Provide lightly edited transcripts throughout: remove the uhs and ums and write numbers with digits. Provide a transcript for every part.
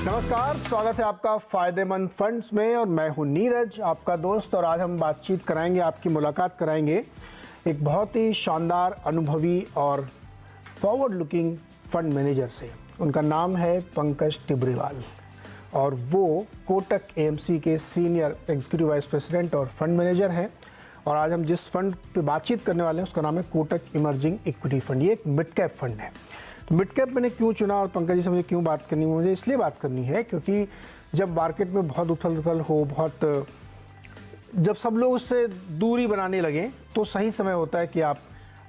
नमस्कार, स्वागत है आपका फायदेमंद फंड्स में और मैं हूं नीरज, आपका दोस्त। और आज हम बातचीत कराएंगे, आपकी मुलाकात कराएंगे एक बहुत ही शानदार, अनुभवी और फॉरवर्ड लुकिंग फंड मैनेजर से। उनका नाम है पंकज टिब्रीवाल और वो कोटक एएमसी के सीनियर एग्जीक्यूटिव वाइस प्रेसिडेंट और फंड मैनेजर हैं। और आज हम जिस फंड पे बातचीत करने वाले हैं उसका नाम है कोटक इमर्जिंग इक्विटी फंड। ये एक मिड कैप फंड है। तो मिड कैप मैंने क्यों चुना और पंकज जी से मुझे क्यों बात करनी है? मुझे इसलिए बात करनी है क्योंकि जब मार्केट में बहुत उथल पुथल हो, जब सब लोग उससे दूरी बनाने लगें, तो सही समय होता है कि आप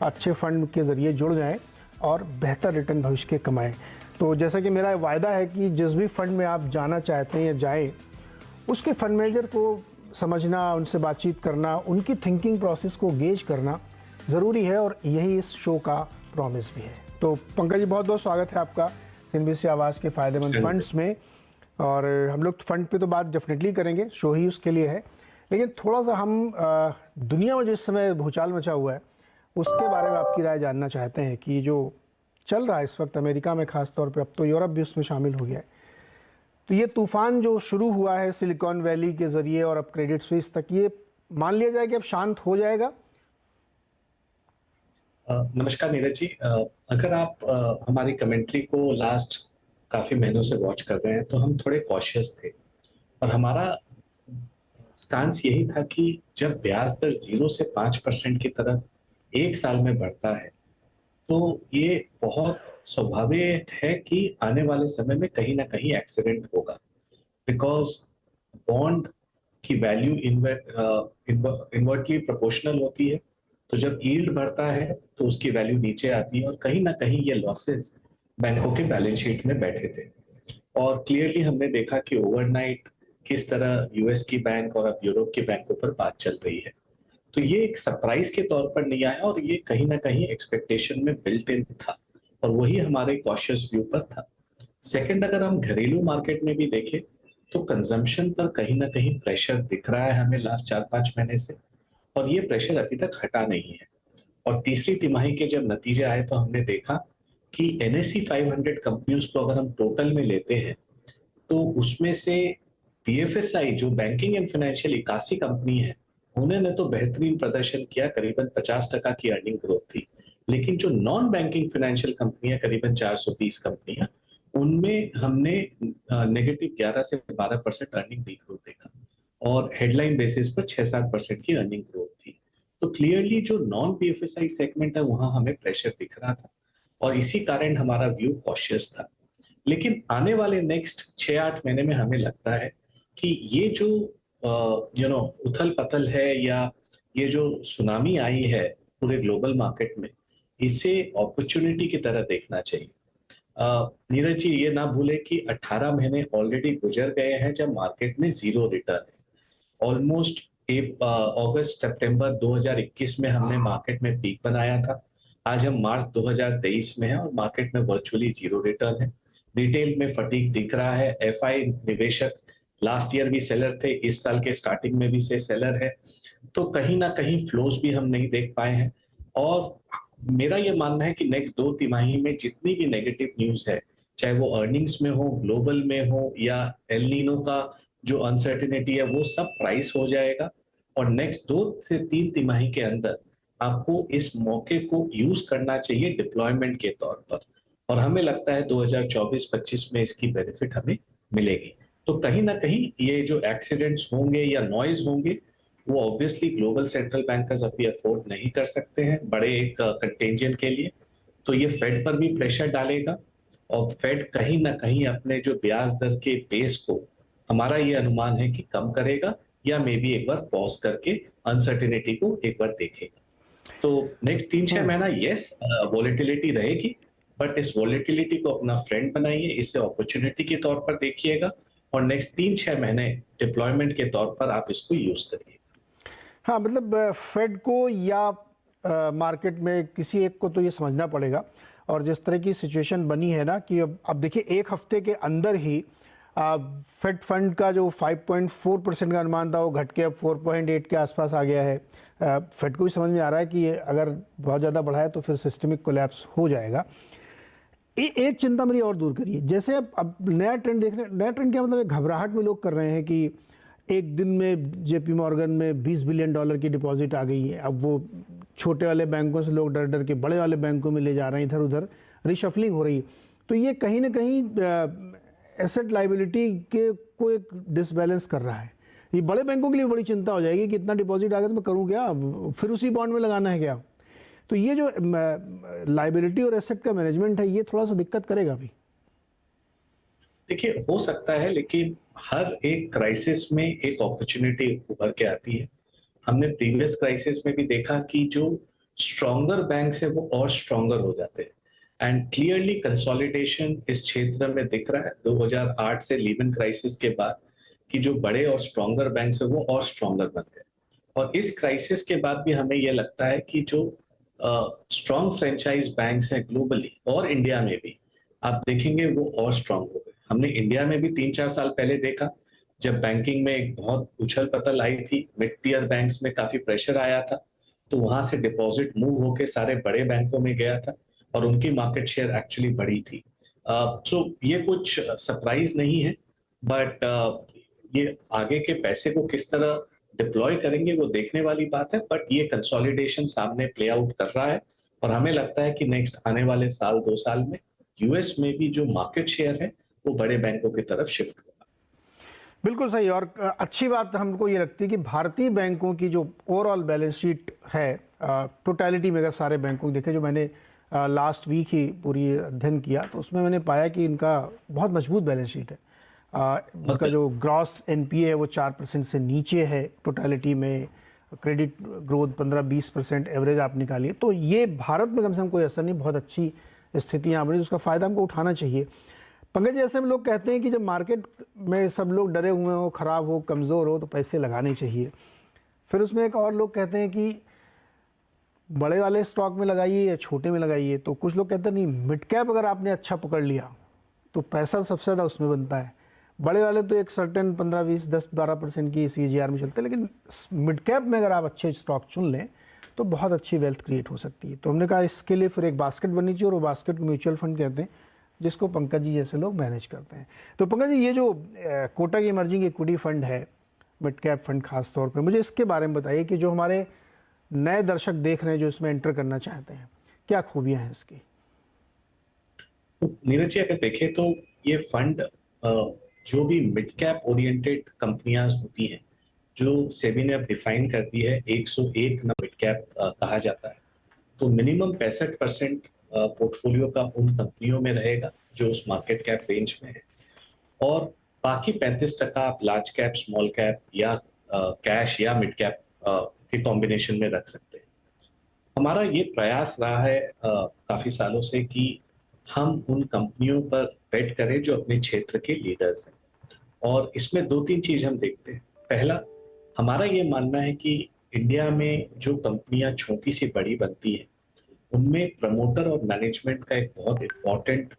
अच्छे फंड के ज़रिए जुड़ जाएं और बेहतर रिटर्न भविष्य के कमाएं। तो जैसा कि मेरा वायदा है कि जिस भी फंड में आप जाना चाहते हैं या जाएं, उसके फंड मैनेजर को समझना, उनसे बातचीत करना, उनकी थिंकिंग प्रोसेस को गेज करना ज़रूरी है और यही इस शो का प्रॉमिस भी है। तो पंकज जी, बहुत बहुत स्वागत है आपका CNBC आवाज़ के फ़ायदेमंद फंड्स में। और हम लोग फंड पे तो बात डेफिनेटली करेंगे, शो ही उसके लिए है। लेकिन थोड़ा सा हम दुनिया में जिस समय भूचाल मचा हुआ है उसके बारे में आपकी राय जानना चाहते हैं कि जो चल रहा है इस वक्त अमेरिका में ख़ास तौर पे, अब तो यूरोप भी उसमें शामिल हो गया है। तो ये तूफ़ान जो शुरू हुआ है सिलिकॉन वैली के ज़रिए और अब क्रेडिट स्विस तक, ये मान लिया जाए कि अब शांत हो जाएगा? नमस्कार नीरज जी। अगर आप हमारी कमेंट्री को लास्ट काफी महीनों से वॉच कर रहे हैं तो हम थोड़े कॉशियस थे और हमारा स्टांस यही था कि जब ब्याज दर 0 से 5% की तरफ एक साल में बढ़ता है तो ये बहुत स्वाभाविक है कि आने वाले समय में कहीं ना कहीं एक्सीडेंट होगा। बिकॉज बॉन्ड की वैल्यू इन्वर्टली प्रोपोर्शनल होती है। तो जब यील्ड बढ़ता है तो उसकी वैल्यू नीचे आती है और कहीं ना कहीं ये लॉसेस बैंकों के बैलेंस शीट में बैठे थे। और क्लियरली हमने देखा कि ओवरनाइट किस तरह यूएस की बैंक और अब यूरोप के बैंकों पर बात चल रही है। तो ये एक सरप्राइज के तौर पर नहीं आया और ये कहीं ना कहीं एक्सपेक्टेशन में बिल्ट इन था और वही हमारे कॉशियस व्यू पर था। सेकंड, अगर हम घरेलू मार्केट में भी देखें तो कंजम्पशन पर कहीं ना कहीं प्रेशर दिख रहा है हमें लास्ट 4-5 महीने से और ये प्रेशर अभी तक हटा नहीं है। और तीसरी तिमाही के जब नतीजे आए तो हमने देखा कि NSE 500 कंपनियों को अगर हम टोटल में लेते हैं तो उसमें से BFSI जो बैंकिंग एंड फाइनेंशियल 81 कंपनी है, उन्होंने तो बेहतरीन प्रदर्शन किया, करीबन 50% की अर्निंग ग्रोथ थी। लेकिन जो नॉन बैंकिंग फाइनेंशियल कंपनियां करीबन 420 कंपनियां, उनमें हमने नेगेटिव 11 से 12% अर्निंग डिग्रोथ देखा और हेडलाइन बेसिस पर 6-7% की अर्निंग ग्रोथ थी। तो क्लियरली जो नॉन BFSI सेगमेंट है वहां हमें प्रेशर दिख रहा था और इसी कारण हमारा व्यू कॉशियस था। लेकिन आने वाले नेक्स्ट 6-8 महीने में हमें लगता है कि ये जो उथल पथल है या ये जो सुनामी आई है पूरे ग्लोबल मार्केट में, इसे अपॉर्चुनिटी की तरह देखना चाहिए। नीरज जी, ये ना भूले कि 18 महीने ऑलरेडी गुजर गए हैं जब मार्केट में जीरो रिटर्न है। ऑलमोस्ट अगस्त सितंबर 2021 में हमने मार्केट में पीक बनाया था। आज हम मार्च 2023 में हैं और मार्केट में वर्चुअली जीरो रिटर्न है। रिटेल में फटीग दिख रहा है। FI निवेशक लास्ट ईयर भी सेलर थे, इस साल के स्टार्टिंग में भी से सेलर है। तो कहीं ना कहीं फ्लोज भी हम नहीं देख पाए हैं और मेरा ये मानना है कि नेक्स्ट 2 तिमाही में जितनी भी नेगेटिव न्यूज है, चाहे वो अर्निंग्स में हो, ग्लोबल में हो या एल नीनो का जो अनसर्टेनिटी है, वो सब प्राइस हो जाएगा और नेक्स्ट 2 से 3 तिमाही के अंदर आपको इस मौके को यूज करना चाहिए डिप्लॉयमेंट के तौर पर और हमें लगता है 2024-25 में इसकी बेनिफिट हमें मिलेगी। तो कहीं ना कहीं ये जो एक्सीडेंट्स होंगे या नॉइज होंगे वो ऑब्वियसली ग्लोबल सेंट्रल बैंकर्स अभी अफोर्ड नहीं कर सकते हैं बड़े एक कंटेंजेंट के लिए। तो ये फेड पर भी प्रेशर डालेगा और फेड कहीं ना कहीं अपने जो ब्याज दर के पेस को, हमारा ये अनुमान है कि कम करेगा या मे बी एक बार पॉज करके अनसर्टेनिटी को एक बार देखेगा। तो नेक्स्ट 3-6 महीना यस वॉलेटिलिटी रहेगी, बट इस वॉलेटिलिटी को अपना फ्रेंड बनाइए, इसे अपॉर्चुनिटी के तौर पर देखिएगा और नेक्स्ट 3-6 महीने डिप्लॉयमेंट के तौर पर आप इसको यूज करिए। हाँ, मतलब फेड को या मार्केट में किसी एक को तो ये समझना पड़ेगा। और जिस तरह की सिचुएशन बनी है ना कि अब देखिए, एक हफ्ते के अंदर ही फेड फंड का जो 5.4% का अनुमान था वो घट के अब 4.8 के आसपास आ गया है। फेड को भी समझ में आ रहा है कि अगर बहुत ज़्यादा बढ़ा है तो फिर सिस्टमिक कोलैप्स हो जाएगा। एक चिंता मेरी और दूर करिए। जैसे अब नया ट्रेंड देख रहे हैं, नया ट्रेंड क्या मतलब है, घबराहट में लोग कर रहे हैं कि एक दिन में जेपी मॉर्गन में $20 बिलियन की डिपॉजिट आ गई है। अब वो छोटे वाले बैंकों से लोग डर डर के बड़े वाले बैंकों में ले जा रहे हैं, इधर उधर रिशफलिंग हो रही है। तो ये कहीं ना कहीं एसेट लाइबिलिटी के को एक डिसबैलेंस कर रहा है। ये बड़े बैंकों के लिए बड़ी चिंता हो जाएगी कि इतना डिपॉजिट आ गया तो मैं करूँ क्या, फिर उसी बॉन्ड में लगाना है क्या। तो ये जो लाइबिलिटी और एसेट का मैनेजमेंट है, ये थोड़ा सा दिक्कत करेगा भी। देखिए, हो सकता है, लेकिन हर एक क्राइसिस में एक अपॉर्चुनिटी उभर के आती है। हमने प्रीवियस क्राइसिस में भी देखा कि जो स्ट्रॉन्गर बैंक्स है वो और स्ट्रॉन्गर हो जाते हैं, एंड क्लियरली कंसोलिडेशन इस क्षेत्र में दिख रहा है 2008 से लीमन क्राइसिस के बाद, कि जो बड़े और स्ट्रॉन्गर बैंक्स है वो और स्ट्रॉन्गर बन गए। और इस क्राइसिस के बाद भी हमें ये लगता है कि जो स्ट्रॉन्ग फ्रेंचाइज बैंक्स हैं ग्लोबली और इंडिया में भी, आप देखेंगे वो और स्ट्रॉन्ग हो गए। हमने इंडिया में भी 3-4 साल पहले देखा, जब बैंकिंग में एक बहुत उछल पतल आई थी, मिड टियर बैंक्स में काफी प्रेशर आया था, तो वहां से डिपॉजिट मूव होके सारे बड़े बैंकों में गया था और उनकी मार्केट शेयर एक्चुअली बढ़ी थी। सो ये कुछ सरप्राइज नहीं है, बट ये आगे के पैसे को किस तरह डिप्लॉय करेंगे वो देखने वाली बात है। बट ये कंसोलिडेशन सामने प्ले आउट कर रहा है और हमें लगता है कि नेक्स्ट आने वाले साल 2 साल में यूएस में भी जो मार्केट शेयर है वो बड़े बैंकों की तरफ शिफ्ट होगा। बिल्कुल सही। और अच्छी बात हमको ये लगती है कि भारतीय बैंकों की जो ओवरऑल बैलेंस शीट है, टोटलिटी में अगर सारे बैंकों को देखें, जो मैंने लास्ट वीक ही पूरी अध्ययन किया, तो उसमें मैंने पाया कि इनका बहुत मजबूत बैलेंस शीट है। इनका जो ग्रॉस एनपीए है वो 4% से नीचे है टोटलिटी में। क्रेडिट ग्रोथ 15-20% एवरेज आप निकालिए, तो ये भारत में कम से कम कोई असर नहीं, बहुत अच्छी स्थिति यहाँ बनी, उसका फ़ायदा हमको उठाना चाहिए। पंकज जी, ऐसे में लोग कहते हैं कि जब मार्केट में सब लोग डरे हुए हो, ख़राब हो, कमज़ोर हो, तो पैसे लगाने चाहिए। फिर उसमें एक और लोग कहते हैं कि बड़े वाले स्टॉक में लगाइए या छोटे में लगाइए। तो कुछ लोग कहते हैं नहीं, मिड कैप अगर आपने अच्छा पकड़ लिया तो पैसा सबसे ज़्यादा उसमें बनता है। बड़े वाले तो एक सर्टेन 15-20-10-12% की CAGR में चलते हैं, लेकिन मिड कैप में अगर आप अच्छे स्टॉक चुन लें तो बहुत अच्छी वेल्थ क्रिएट हो सकती है। तो हमने कहा इसके लिए फिर एक बास्केट बननी चाहिए, और वो बास्केट को म्यूचुअल फंड कहते हैं, जिसको पंकज जी जैसे लोग मैनेज करते हैं। तो पंकज जी, ये जो कोटक इमर्जिंग इक्विटी फंड है, मिड कैप फंड खास तौर पे, मुझे इसके बारे में बताइए कि जो हमारे नए दर्शक देख रहे हैं जो इसमें एंटर करना चाहते हैं, क्या खूबियाँ हैं इसकी। नीरज जी, अगर देखें तो ये फंड जो भी मिड कैप ओरिएंटेड कंपनियां होती हैं, जो सेबी ने अब डिफाइन कर दी है, 101 ना मिड कैप कहा जाता है, तो मिनिमम 65% पोर्टफोलियो का उन कंपनियों में रहेगा जो उस मार्केट कैप रेंज में है, और बाकी 35% आप लार्ज कैप, स्मॉल कैप या कैश या मिड कैप के कॉम्बिनेशन में रख सकते हैं। हमारा ये प्रयास रहा है काफी सालों से कि हम उन कंपनियों पर बेट करें जो अपने क्षेत्र के लीडर्स हैं, और इसमें 2-3 चीज हम देखते हैं। पहला, हमारा ये मानना है कि इंडिया में जो कंपनियां छोटी सी बड़ी बनती हैं, उनमें प्रमोटर और मैनेजमेंट का एक बहुत इम्पोर्टेंट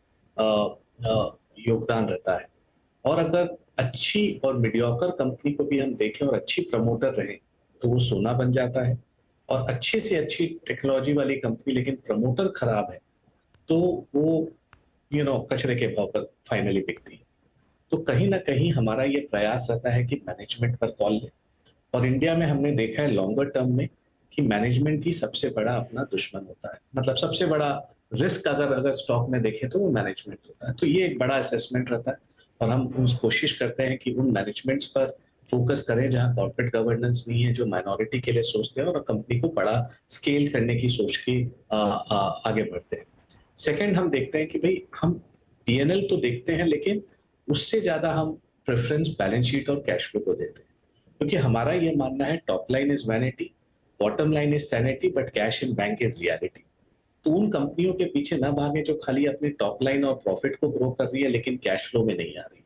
योगदान रहता है। और अगर अच्छी और मीडियोकर कंपनी को भी हम देखें और अच्छी प्रमोटर रहे तो वो सोना बन जाता है, और अच्छी से अच्छी टेक्नोलॉजी वाली कंपनी लेकिन प्रमोटर खराब है तो वो कचरे के भाव पर फाइनली बिकती है। तो कहीं ना कहीं हमारा ये प्रयास रहता है कि मैनेजमेंट पर कॉल ले, और इंडिया में हमने देखा है लॉन्गर टर्म में कि मैनेजमेंट ही सबसे बड़ा अपना दुश्मन होता है। मतलब सबसे बड़ा रिस्क अगर स्टॉक में देखें तो वो मैनेजमेंट होता है। तो ये एक बड़ा असेसमेंट रहता है, और हम उस कोशिश करते हैं कि उन मैनेजमेंट्स पर फोकस करें जहां कॉर्पोरेट गवर्नेंस नहीं है, जो माइनॉरिटी के लिए सोचते हैं और कंपनी को बड़ा स्केल करने की सोच के आगे बढ़ते हैं। सेकंड, हम देखते हैं कि भाई हम P&L तो देखते हैं, लेकिन उससे ज्यादा हम प्रेफरेंस बैलेंस शीट और कैश फ्लो को देते हैं, क्योंकि हमारा ये मानना है top line is vanity, bottom line is sanity, but cash in bank is reality. तो उन कंपनियों के पीछे ना भागे जो खाली अपनी टॉप लाइन और प्रॉफिट को ग्रो कर रही है लेकिन कैश फ्लो में नहीं आ रही।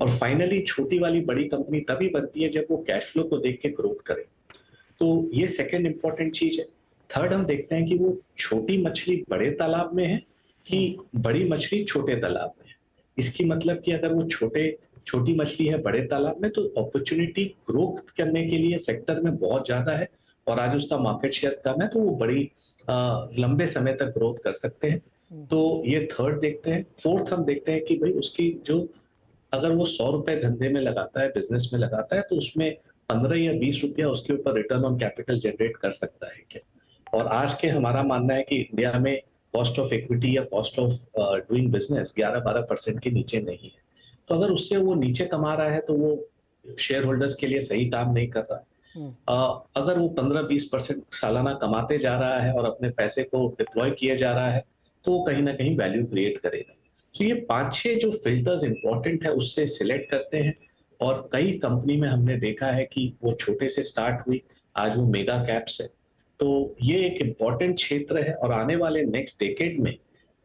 और फाइनली छोटी वाली बड़ी कंपनी तभी बनती है जब वो कैश फ्लो को देख के ग्रोथ करे। तो ये सेकंड इंपॉर्टेंट चीज है। थर्ड, हम देखते हैं कि वो छोटी मछली बड़े तालाब में है कि बड़ी मछली छोटे तालाब में है। इसकी मतलब कि अगर वो छोटी मछली है बड़े तालाब में, तो अपॉर्चुनिटी ग्रोथ करने के लिए सेक्टर में बहुत ज्यादा है, और आज उसका मार्केट शेयर कम है, तो वो बड़ी लंबे समय तक ग्रोथ कर सकते हैं। तो ये थर्ड देखते हैं। फोर्थ हम देखते हैं कि भाई उसकी जो, अगर वो 100 रुपए धंधे में लगाता है, बिजनेस में लगाता है, तो उसमें 15 या 20 रुपया उसके ऊपर रिटर्न ऑन कैपिटल जनरेट कर सकता है क्या। और आज के हमारा मानना है कि इंडिया में कॉस्ट ऑफ इक्विटी या कॉस्ट ऑफ डूइंग बिजनेस 11-12% के नीचे नहीं है। तो अगर उससे वो नीचे कमा रहा है तो वो शेयर होल्डर्स के लिए सही काम नहीं कर रहा है। अगर वो 15-20% सालाना कमाते जा रहा है और अपने पैसे को डिप्लॉय किए जा रहा है, तो वो कहीं ना कहीं वैल्यू क्रिएट करेगा। तो ये 5-6 जो फिल्टर्स इंपॉर्टेंट है उससे सिलेक्ट करते हैं। और कई कंपनी में हमने देखा है कि वो छोटे से स्टार्ट हुई, आज वो मेगा कैप्स है। तो ये एक इम्पॉर्टेंट क्षेत्र है और आने वाले नेक्स्ट डेकेड में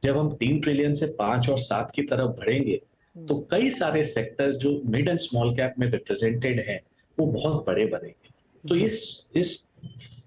जब हम 3 ट्रिलियन से 5 और 7 की तरफ बढ़ेंगे, तो कई सारे सेक्टर्स जो मिड एंड स्मॉल कैप में रिप्रेजेंटेड हैं वो बहुत बड़े बनेंगे। तो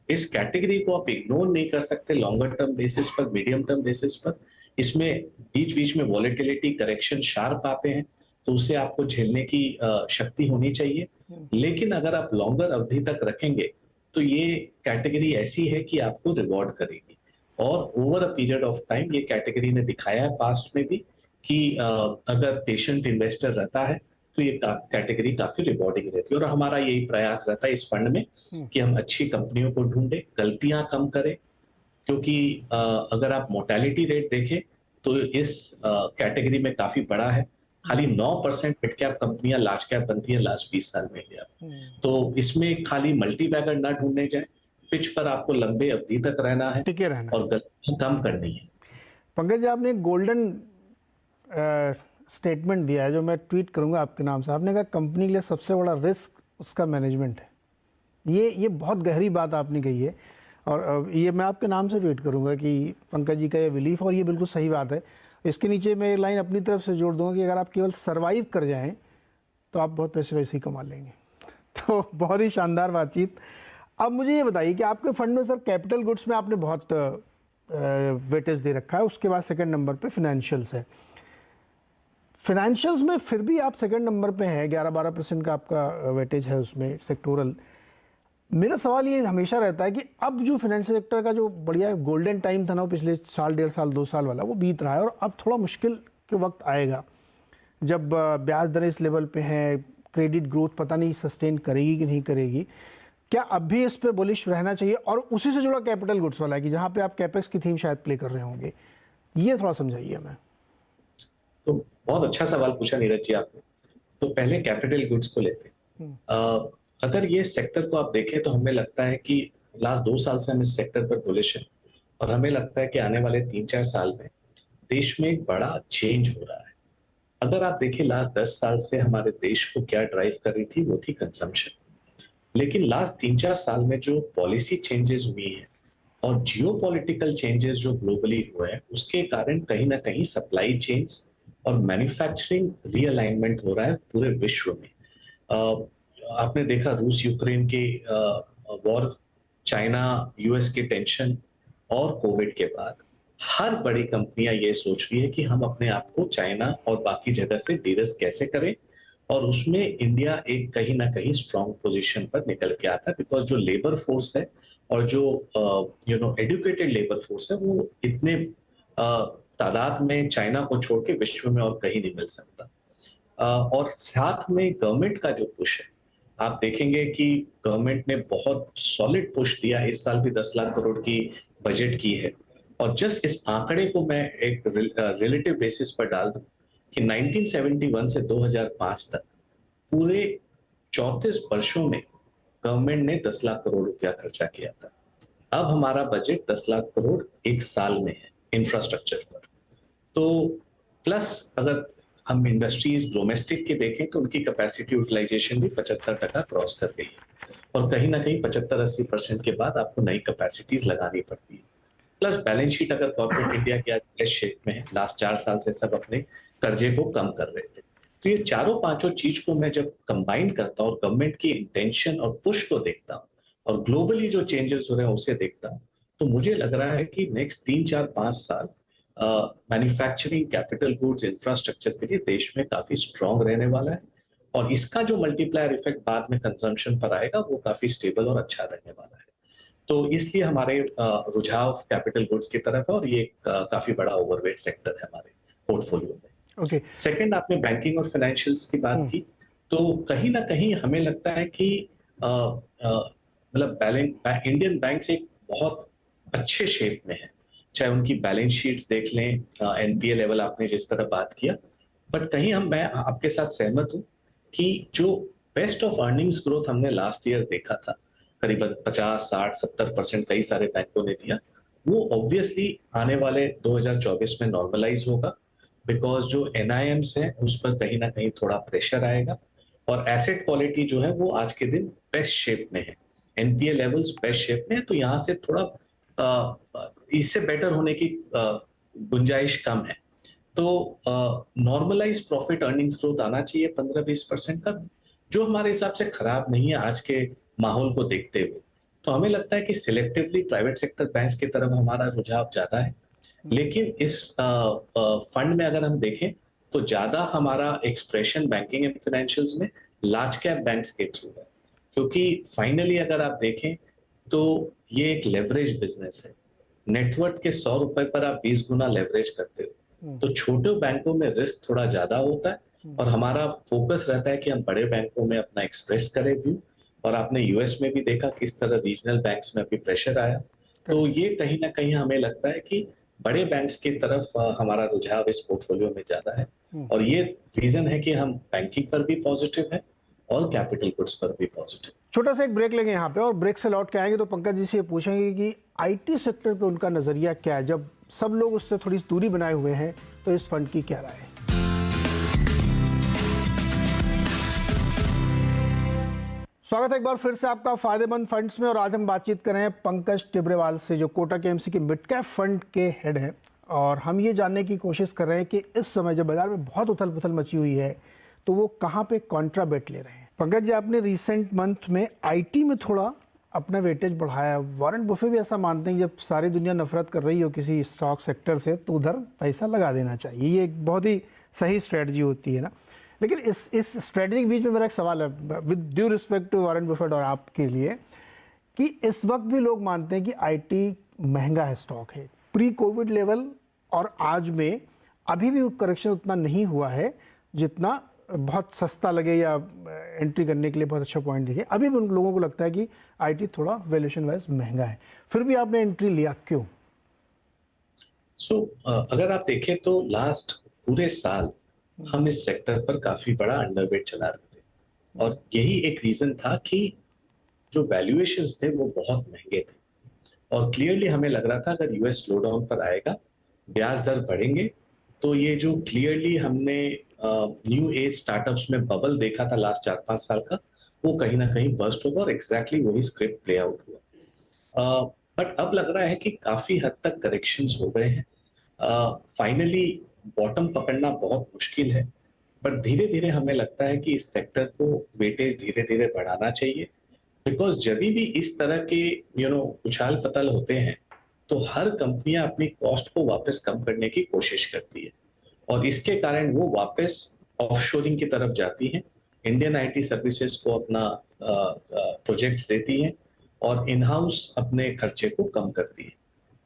इस कैटेगरी को आप इग्नोर नहीं कर सकते लॉन्गर टर्म बेसिस पर, मीडियम टर्म बेसिस पर। इसमें बीच बीच में वॉलेटिलिटी, करेक्शन शार्प आते हैं, तो उसे आपको झेलने की शक्ति होनी चाहिए। लेकिन अगर आप लॉन्गर अवधि तक रखेंगे तो ये कैटेगरी ऐसी है कि आपको रिवॉर्ड करेगी। और over a period of time ये कैटेगरी ने दिखाया है पास्ट में भी कि अगर पेशेंट इन्वेस्टर रहता है तो ये कैटेगरी काफी रिवॉर्डिंग रहती है। और हमारा यही प्रयास रहता है इस फंड में कि हम अच्छी कंपनियों को ढूंढे, गलतियां कम करें। क्योंकि अगर आप मोर्टेलिटी रेट देखें तो इस कैटेगरी में काफी बड़ा है। खाली 9% मिड कैप कंपनियां लार्ज कैप बनती है लास्ट 20 साल में इंडिया में। तो इसमें खाली मल्टी बैगर ना ढूंढने जाए, पिच पर आपको लंबे अवधि तक रहना है, टिके रहना और गलतियां कम करनी है। पंकज जी, आपने एक गोल्डन स्टेटमेंट दिया है जो मैं ट्वीट करूंगा आपके नाम से। आपने कहा कंपनी के लिए सबसे बड़ा रिस्क उसका मैनेजमेंट है। ये बहुत गहरी बात आपने कही है और ये मैं आपके नाम से ट्वीट करूंगा कि पंकज जी का ये बिलीफ, और ये बिल्कुल सही बात है। इसके नीचे मैं एक लाइन अपनी तरफ से जोड़ दूंगा कि अगर आप केवल सर्वाइव कर जाएं तो आप बहुत पैसे वैसे ही कमा लेंगे। तो बहुत ही शानदार बातचीत। अब मुझे ये बताइए कि आपके फंड में सर कैपिटल गुड्स में आपने बहुत वेटेज दे रखा है, उसके बाद सेकंड नंबर पे फिनेंशियल्स है। फिनेंशियल्स में फिर भी आप सेकंड नंबर पे हैं, 11-12% का आपका वेटेज है उसमें सेक्टोरल। मेरा सवाल ये हमेशा रहता है कि अब जो फाइनेंशियल सेक्टर का जो बढ़िया गोल्डन टाइम था ना, पिछले साल, 1.5 साल, 2 साल वाला, वो बीत रहा है और अब थोड़ा मुश्किल के वक्त आएगा जब ब्याज दरें इस लेवल पे हैं, क्रेडिट ग्रोथ पता नहीं सस्टेन करेगी कि नहीं करेगी। क्या अब भी इस पे बुलिश रहना चाहिए? और उसी से जुड़ा कैपिटल गुड्स वाला है कि जहाँ पे आप कैपेक्स की थीम शायद प्ले कर रहे होंगे, ये थोड़ा समझाइए हमें। तो बहुत अच्छा सवाल पूछा नीरज जी आपने। तो पहले कैपिटल गुड्स को लेते हैं। अगर ये सेक्टर को आप देखें तो हमें लगता है कि लास्ट 2 साल से हम इस सेक्टर पर बुलिश हैं और हमें लगता है कि आने वाले 3-4 साल में देश में एक बड़ा चेंज हो रहा है। अगर आप देखें लास्ट 10 साल से हमारे देश को क्या ड्राइव कर रही थी, वो थी कंजम्पशन। लेकिन लास्ट 3-4 साल में जो पॉलिसी चेंजेस हुई हैं और जियोपॉलिटिकल चेंजेस जो ग्लोबली हुए हैं, उसके कारण कहीं ना कहीं सप्लाई चेन्स और मैन्युफैक्चरिंग रीअलाइनमेंट हो रहा है पूरे विश्व में। आपने देखा रूस यूक्रेन के वॉर, चाइना यूएस के टेंशन और कोविड के बाद हर बड़ी कंपनियां ये सोच रही है कि हम अपने आप को चाइना और बाकी जगह से डीरिस्क कैसे करें। और उसमें इंडिया एक कहीं ना कहीं स्ट्रॉन्ग पोजीशन पर निकल के आता है, बिकॉज जो लेबर फोर्स है और जो एडुकेटेड लेबर फोर्स है वो इतने तादाद में चाइना को छोड़ के विश्व में और कहीं नहीं मिल सकता। और साथ में गवर्नमेंट का जो पुश है, आप देखेंगे कि गवर्नमेंट ने बहुत सॉलिड पुश दिया। इस साल भी 10 लाख करोड़ की बजट की है। और जस्ट इस आंकड़े को मैं एक रिलेटिव बेसिस पर डाल दूं कि 1971 से 2005 तक पूरे 34 वर्षों में गवर्नमेंट ने 10 लाख करोड़ रुपया खर्चा किया था। अब हमारा बजट 10 लाख करोड़ एक साल में है इंफ्रास्ट्रक्चर पर। तो प्लस अगर हम इंडस्ट्रीज डोमेस्टिक के देखें तो उनकी कैपेसिटी यूटिलाइजेशन भी 75% क्रॉस कर गई है। और कहीं ना कहीं 75-80% के बाद आपको नई कैपेसिटीज लगानी पड़ती है। प्लस बैलेंस शीट अगर कॉर्पोरेट इंडिया के आज शेप में है, लास्ट 4 साल से सब अपने कर्जे को कम कर रहे थे। तो ये चारों पांचों चीज को मैं जब कंबाइन करता हूँ और गवर्नमेंट की इंटेंशन और पुश को देखता हूँ और ग्लोबली जो चेंजेस हो रहे हैं उसे देखता हूँ, तो मुझे लग रहा है कि नेक्स्ट 3-4-5 साल मैन्युफैक्चरिंग, कैपिटल गुड्स, इंफ्रास्ट्रक्चर के लिए देश में काफी स्ट्रांग रहने वाला है। और इसका जो मल्टीप्लायर इफेक्ट बाद में कंजम्पशन पर आएगा वो काफी स्टेबल और अच्छा रहने वाला है। तो इसलिए हमारे रुझाव कैपिटल गुड्स की तरफ है और ये काफी बड़ा ओवरवेट सेक्टर है हमारे पोर्टफोलियो में। ओके। सेकंड, आपने बैंकिंग और फाइनेंशियल्स की बात की, तो कहीं ना कहीं हमें लगता है कि मतलब इंडियन बैंक्स एक बहुत अच्छे शेप में है, चाहे उनकी बैलेंस शीट्स देख लें, एनपीए लेवल आपने जिस तरह बात किया, बट कहीं मैं आपके साथ सहमत हूं कि जो बेस्ट ऑफ अर्निंग्स ग्रोथ हमने लास्ट ईयर देखा था, करीबन 50, 60, 70% कई सारे बैंकों ने दिया, वो ऑब्वियसली आने वाले 2024 में नॉर्मलाइज होगा, बिकॉज जो एनआईएम्स है उस पर कहीं ना कहीं थोड़ा प्रेशर आएगा और एसेट क्वालिटी जो है वो आज के दिन बेस्ट शेप में है, एनपीए लेवल्स बेस्ट शेप में है, तो यहाँ से थोड़ा इससे बेटर होने की गुंजाइश कम है। तो नॉर्मलाइज प्रॉफिट अर्निंग्स ग्रोथ आना चाहिए 15-20% का, जो हमारे हिसाब से खराब नहीं है आज के माहौल को देखते हुए। तो हमें लगता है कि सिलेक्टिवली प्राइवेट सेक्टर बैंक्स की तरफ हमारा रुझाव ज्यादा है, लेकिन इस फंड में अगर हम देखें तो ज्यादा हमारा एक्सप्रेशन बैंकिंग एंड फाइनेंशियल्स में लार्ज कैप बैंक्स के थ्रू है, क्योंकि फाइनली अगर आप देखें तो ये एक लेवरेज बिजनेस है। नेटवर्थ के 100 रुपए पर आप 20 गुना लेवरेज करते हो, तो छोटे बैंकों में रिस्क थोड़ा ज्यादा होता है और हमारा फोकस रहता है कि हम बड़े बैंकों में अपना एक्सप्रेस करें व्यू। और आपने यूएस में भी देखा किस तरह रीजनल बैंक्स में अभी प्रेशर आया, तो ये कहीं ना कहीं हमें लगता है कि बड़े बैंक्स की तरफ हमारा रुझाव इस पोर्टफोलियो में ज्यादा है, और ये रीजन है कि हम बैंकिंग पर भी पॉजिटिव है और कैपिटल गुड्स पर भी पॉजिटिव। छोटा सा एक ब्रेक लेंगे यहाँ पे और ब्रेक से लौट के आएंगे तो पंकज जी से ये पूछेंगे कि आईटी सेक्टर पे उनका नजरिया क्या है, जब सब लोग उससे थोड़ी दूरी बनाए हुए हैं, तो इस फंड की क्या राय है। स्वागत है एक बार फिर से आपका फायदेमंद फंड्स में, और आज हम बातचीत कर रहे हैं पंकज टिब्रेवाल से, जो कोटक एएमसी के मिड कैप फंड के हेड हैं, और हम ये जानने की कोशिश कर रहे हैं कि इस समय जब बाजार में बहुत उथल पुथल मची हुई है तो वो कहाँ पे कॉन्ट्रा बेट ले रहे हैं। पंकज जी, आपने रिसेंट मंथ में आईटी में थोड़ा अपना वेटेज बढ़ाया। वॉरेन बुफे भी ऐसा मानते हैं जब सारी दुनिया नफरत कर रही हो किसी स्टॉक सेक्टर से तो उधर पैसा लगा देना चाहिए, ये एक बहुत ही सही स्ट्रेटजी होती है ना। लेकिन इस स्ट्रेटजी के बीच में मेरा एक सवाल है, with due respect to Warren Buffett और आपके लिए, कि इस वक्त भी लोग मानते हैं कि आईटी महंगा है स्टॉक है, प्री कोविड लेवल और आज में अभी भी करेक्शन उतना नहीं हुआ है जितना बहुत सस्ता लगे या एंट्री करने के लिए बहुत अच्छा पॉइंट दिखे। अभी भी उन लोगों को लगता है कि आईटी थोड़ा वैल्यूएशन वाइज महंगा है, फिर भी आपने एंट्री लिया क्यों? अगर आप देखें तो लास्ट पूरे साल हम इस सेक्टर पर काफी बड़ा अंडरवेट चला रहे थे, और यही एक रीजन था कि जो वैल्यूएशंस थे वो बहुत महंगे थे, और क्लियरली हमें लग रहा था अगर यूएस स्लो डाउन पर आएगा, ब्याज दर बढ़ेंगे, तो ये जो क्लियरली हमने न्यू एज स्टार्टअप्स में बबल देखा था लास्ट 4-5 साल का, वो कहीं ना कहीं बर्स्ट होगा, और एग्जैक्टली वही स्क्रिप्ट प्ले आउट हुआ। बट अब लग रहा है कि काफी हद तक करेक्शंस हो गए हैं, फाइनली बॉटम पकड़ना बहुत मुश्किल है, बट धीरे धीरे हमें लगता है कि इस सेक्टर को वेटेज धीरे धीरे बढ़ाना चाहिए, बिकॉज जब भी इस तरह के उछाल पतल होते हैं तो हर कंपनियां अपनी कॉस्ट को वापस कम करने की कोशिश करती है, और इसके कारण वो वापस ऑफशोरिंग की तरफ जाती हैं, इंडियन आईटी सर्विसेज को अपना प्रोजेक्ट्स देती हैं और इन हाउस अपने खर्चे को कम करती है।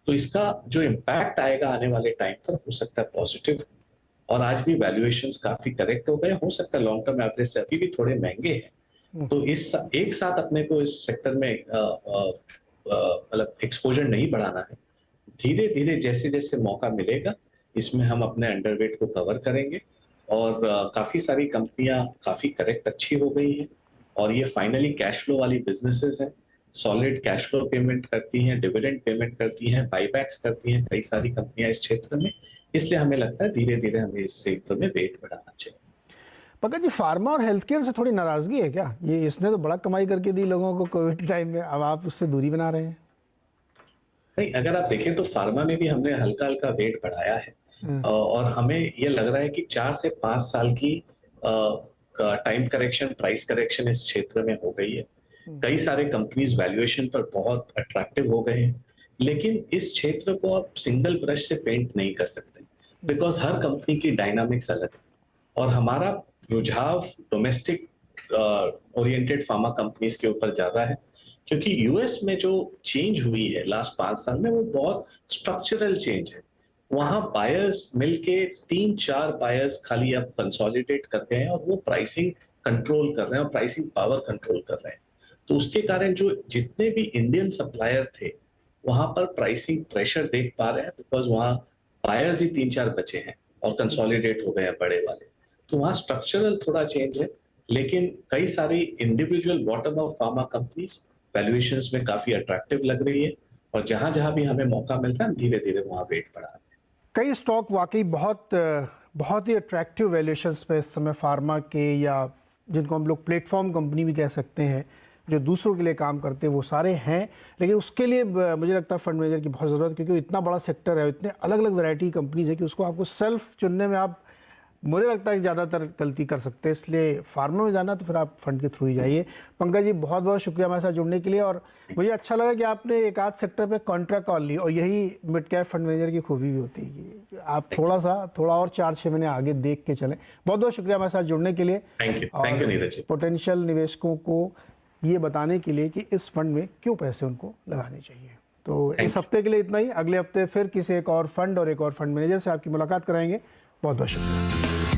तो इसका जो इम्पैक्ट आएगा आने वाले टाइम पर हो सकता है पॉजिटिव, और आज भी वैल्यूएशंस काफी करेक्ट हो गए, हो सकता है लॉन्ग टर्म एवरेज से अभी भी थोड़े महंगे हैं, तो इस एक साथ अपने को इस सेक्टर में मतलब एक्सपोजर नहीं बढ़ाना है, धीरे धीरे जैसे जैसे मौका मिलेगा इसमें हम अपने अंडरवेट को कवर करेंगे, और काफी सारी कंपनियां काफी करेक्ट अच्छी हो गई हैं, और ये फाइनली कैश फ्लो वाली बिजनेसेस हैं, सॉलिड कैश फ्लो पेमेंट करती हैं, डिविडेंड पेमेंट करती हैं, बाईबैक्स करती हैं कई सारी कंपनियां इस क्षेत्र में, इसलिए हमें लगता है धीरे धीरे हमें इस क्षेत्र में वेट बढ़ाना चाहिए। पंकज जी, फार्मा और हेल्थ केयर से थोड़ी नाराजगी है क्या? ये इसने तो बड़ा कमाई करके दी लोगों को कोविड टाइम में, अब आप उससे दूरी बना रहे हैं। नहीं, अगर आप देखें तो फार्मा में भी हमने हल्का हल्का वेट बढ़ाया है, और हमें ये लग रहा है कि 4 से 5 साल की टाइम करेक्शन, प्राइस करेक्शन इस क्षेत्र में हो गई है। कई सारे कंपनीज वैल्यूएशन पर बहुत अट्रैक्टिव हो गए हैं, लेकिन इस क्षेत्र को आप सिंगल ब्रश से पेंट नहीं कर सकते, बिकॉज हर कंपनी की डायनामिक्स अलग है, और हमारा रुझाव डोमेस्टिक ओरिएंटेड फार्मा कंपनीज के ऊपर ज्यादा है, क्योंकि यूएस में जो चेंज हुई है लास्ट 5 साल में वो बहुत स्ट्रक्चरल चेंज है। वहां बायर्स मिलके 3-4 बायर्स खाली अब कंसोलिडेट कर गए हैं और वो प्राइसिंग कंट्रोल कर रहे हैं और प्राइसिंग पावर कंट्रोल कर रहे हैं। तो उसके कारण जो जितने भी इंडियन सप्लायर थे वहां पर प्राइसिंग प्रेशर देख पा रहे हैं, बिकॉज वहां बायर्स ही 3-4 बचे हैं और कंसोलिडेट हो गए हैं बड़े वाले। तो वहां स्ट्रक्चरल थोड़ा चेंज है, लेकिन कई सारी individual bottom of pharma companies valuations में काफी अट्रैक्टिव लग रही है और जहां जहां भी हमें मौका मिल रहा है धीरे धीरे वहां रेट बढ़ा रहे हैं। कई स्टॉक वाकई बहुत ही अट्रैक्टिव वैल्यूएशंस पे इस समय फार्मा के, या जिनको हम लोग प्लेटफॉर्म कंपनी भी कह सकते हैं, जो दूसरों के लिए काम करते हैं, वो सारे हैं। लेकिन उसके लिए मुझे लगता है फंड मैनेजर की बहुत ज़रूरत, क्योंकि इतना बड़ा सेक्टर है, इतने अलग अलग वैरायटी कंपनीज है कि उसको आपको सेल्फ चुनने में आप, मुझे लगता है कि ज़्यादातर गलती कर सकते हैं। इसलिए फार्मा में जाना तो फिर आप फंड के थ्रू ही जाइए। पंकज जी, बहुत बहुत शुक्रिया हमारे साथ जुड़ने के लिए, और मुझे अच्छा लगा कि आपने एक आध सेक्टर पे कॉन्ट्रैक्ट कॉल ली, और यही मिड कैप फंड मैनेजर की खूबी भी होती है कि आप थोड़ा और 4-6 महीने आगे देख के चलें। बहुत बहुत शुक्रिया हमारे साथ जुड़ने के लिए। Thank you Neeraj ji. Potential निवेशकों को ये बताने के लिए कि इस फंड में क्यों पैसे उनको लगाने चाहिए। तो इस हफ्ते के लिए इतना ही। अगले हफ्ते फिर किसी एक और फंड और एक और फंड मैनेजर से आपकी मुलाकात कराएंगे। बहुत बहुत शुक्रिया।